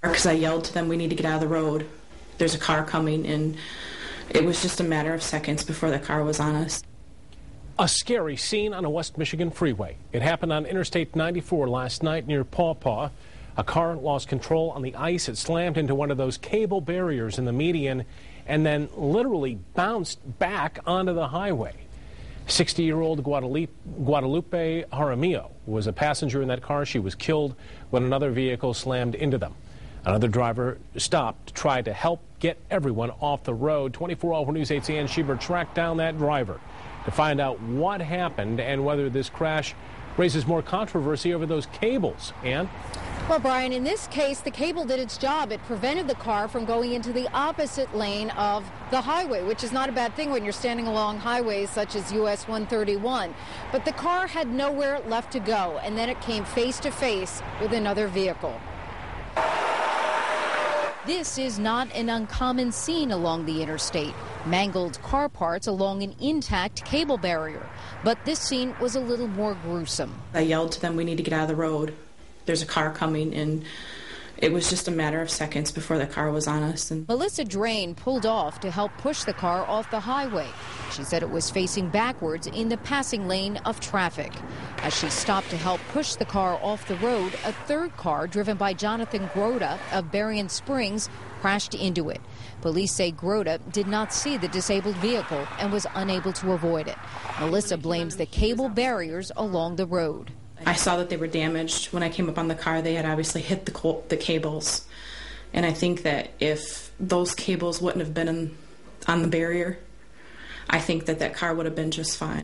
Because I yelled to them, we need to get out of the road. There's a car coming, and it was just a matter of seconds before the car was on us. A scary scene on a West Michigan freeway. It happened on Interstate 94 last night near Paw Paw. A car lost control on the ice. It slammed into one of those cable barriers in the median and then literally bounced back onto the highway. 60-year-old Guadalupe Jaramillo was a passenger in that car. She was killed when another vehicle slammed into them. Another driver stopped to try to help get everyone off the road. 24-hour News 8's Ann Schieber tracked down that driver to find out what happened and whether this crash raises more controversy over those cables. Ann? Well, Brian, in this case, the cable did its job. It prevented the car from going into the opposite lane of the highway, which is not a bad thing when you're standing along highways such as US 131. But the car had nowhere left to go, and then it came face to face with another vehicle. This is not an uncommon scene along the interstate. Mangled car parts along an intact cable barrier. But this scene was a little more gruesome. I yelled to them, we need to get out of the road. There's a car coming, and it was just a matter of seconds before the car was on us. And Melissa Drain pulled off to help push the car off the highway. She said it was facing backwards in the passing lane of traffic. As she stopped to help push the car off the road, a third car driven by Jonathan Groda of Berrien Springs crashed into it. Police say Groda did not see the disabled vehicle and was unable to avoid it. Melissa blames the cable barriers along the road. I saw that they were damaged. When I came up on the car, they had obviously hit the cables. And I think that if those cables wouldn't have been on the barrier, I think that that car would have been just fine.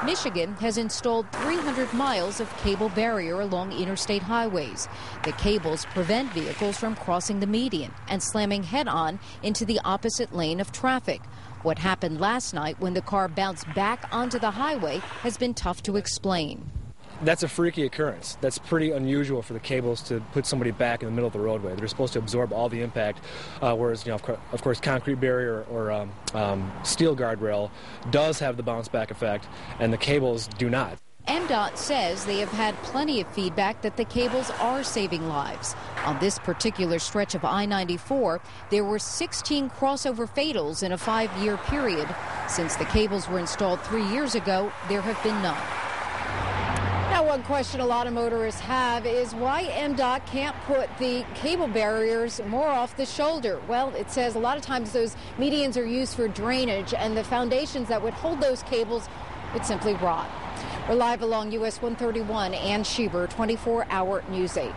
Michigan has installed 300 miles of cable barrier along interstate highways. The cables prevent vehicles from crossing the median and slamming head-on into the opposite lane of traffic. What happened last night when the car bounced back onto the highway has been tough to explain. That's a freaky occurrence. That's pretty unusual for the cables to put somebody back in the middle of the roadway. They're supposed to absorb all the impact, whereas, of course, concrete barrier or steel guardrail does have the bounce back effect, and the cables do not. MDOT says they have had plenty of feedback that the cables are saving lives. On this particular stretch of I-94, there were 16 crossover fatals in a 5-year period. Since the cables were installed 3 years ago, there have been none. Now, one question a lot of motorists have is why MDOT can't put the cable barriers more off the shoulder. Well, it says a lot of times those medians are used for drainage, and the foundations that would hold those cables would simply rot. We're live along US 131, Ann Schieber, 24-hour News 8.